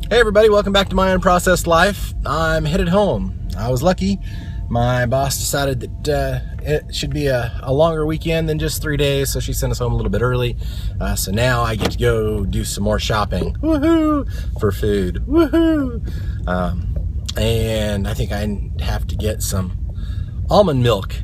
Hey everybody, welcome back to my Unprocessed Life. I'm headed home. I was lucky. My boss decided that it should be a longer weekend than just 3 days, so she sent us home a little bit early. So now I get to go do some more shopping. Woohoo! For food. Woohoo! And I think I have to get some almond milk,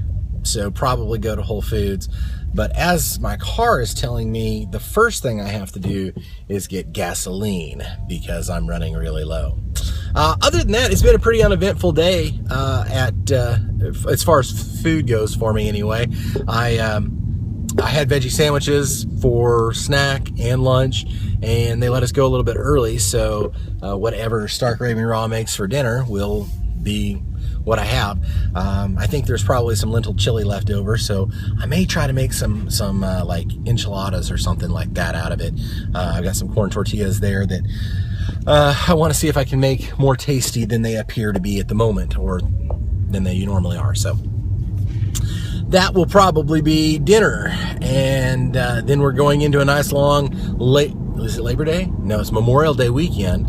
so probably go to Whole Foods. But as my car is telling me, the first thing I have to do is get gasoline because I'm running really low. Other than that, it's been a pretty uneventful day as far as food goes for me anyway. I had veggie sandwiches for snack and lunch, and they let us go a little bit early, so whatever Stark Raving Raw makes for dinner will be what I have. I think there's probably some lentil chili left over, so I may try to make some like enchiladas or something like that out of it. I've got some corn tortillas there that I want to see if I can make more tasty than they appear to be at the moment, or than they normally are. So that will probably be dinner, and then we're going into a nice long is it Labor Day? No, it's Memorial Day weekend,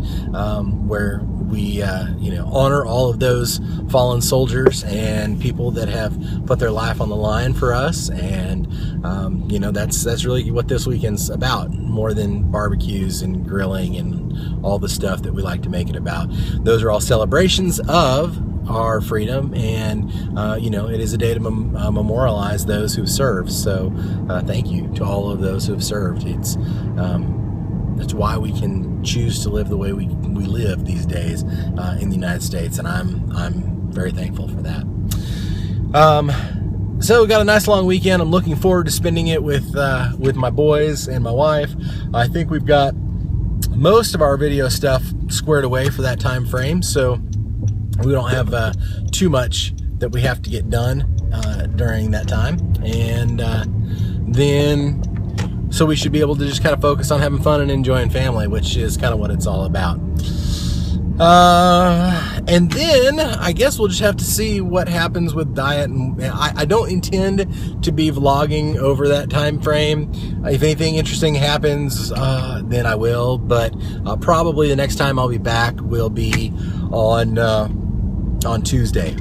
where we honor all of those fallen soldiers and people that have put their life on the line for us. And that's really what this weekend's about, more than barbecues and grilling and all the stuff that we like to make it about. Those are all celebrations of our freedom, and it is a day to memorialize those who served. So thank you to all of those who have served. That's why we can choose to live the way we live these days in the United States, and I'm very thankful for that. So we got a nice long weekend. I'm looking forward to spending it with my boys and my wife. I think we've got most of our video stuff squared away for that time frame, so we don't have too much that we have to get done during that time, and so we should be able to just kind of focus on having fun and enjoying family, which is kind of what it's all about. And then I guess we'll just have to see what happens with diet. And I don't intend to be vlogging over that time frame. If anything interesting happens, then I will. But probably the next time I'll be back will be on Tuesday.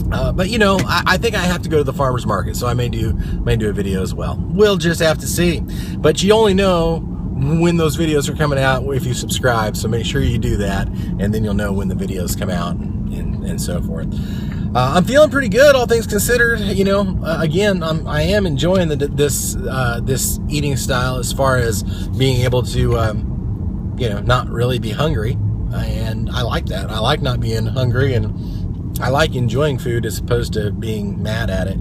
But I think I have to go to the farmer's market, so I may do a video as well. We'll just have to see. But you only know when those videos are coming out if you subscribe, so make sure you do that, and then you'll know when the videos come out and so forth. I'm feeling pretty good, all things considered. Again, I am enjoying this eating style as far as being able to not really be hungry, and I like that. I like not being hungry, and I like enjoying food as opposed to being mad at it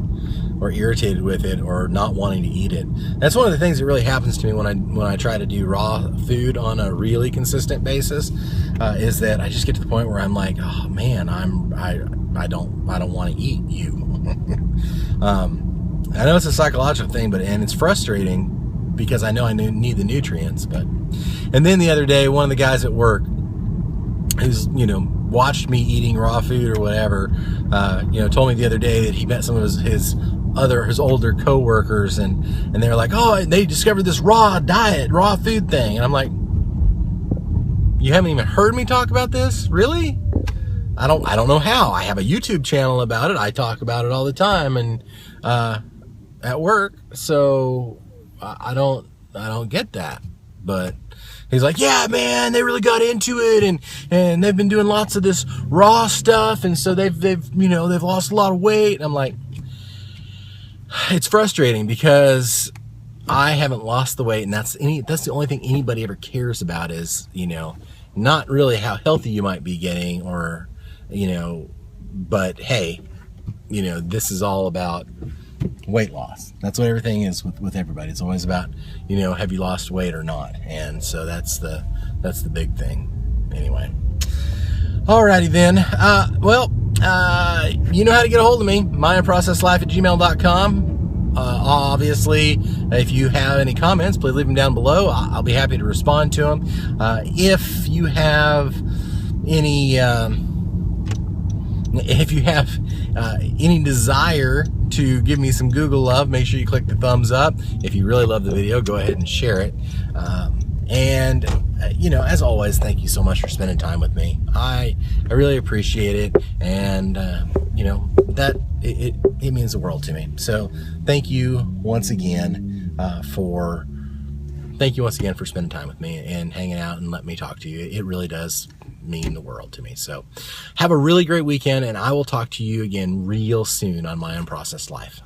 or irritated with it or not wanting to eat it. That's one of the things that really happens to me when I try to do raw food on a really consistent basis, is that I just get to the point where I'm like, oh man, I don't want to eat you. I know it's a psychological thing, and it's frustrating because I know I need the nutrients. And then the other day, one of the guys at work who's watched me eating raw food or whatever, told me the other day that he met some of his older co-workers, and they were like, oh, they discovered this raw food thing. And I'm like, you haven't even heard me talk about this? Really? I don't know how. I have a YouTube channel about it. I talk about it all the time and at work. So I don't get that. But he's like, yeah, man, they really got into it, and they've been doing lots of this raw stuff, and so they've lost a lot of weight. And I'm like, it's frustrating because I haven't lost the weight, and that's the only thing anybody ever cares about is, not really how healthy you might be getting, or, but hey, this is all about weight loss. That's what everything is with everybody. It's always about, have you lost weight or not? And so that's the big thing. Anyway. Alrighty then. You know how to get a hold of me. myunprocessedlife@gmail.com. Obviously, if you have any comments, please leave them down below. I'll be happy to respond to them. If you have any desire to give me some Google love, make sure you click the thumbs up. If you really love the video, go ahead and share it. And as always, thank you so much for spending time with me. I really appreciate it, and that it means the world to me. So thank you once again for spending time with me and hanging out and letting me talk to you. It really does mean the world to me. So have a really great weekend, and I will talk to you again real soon on my Unprocessed Life.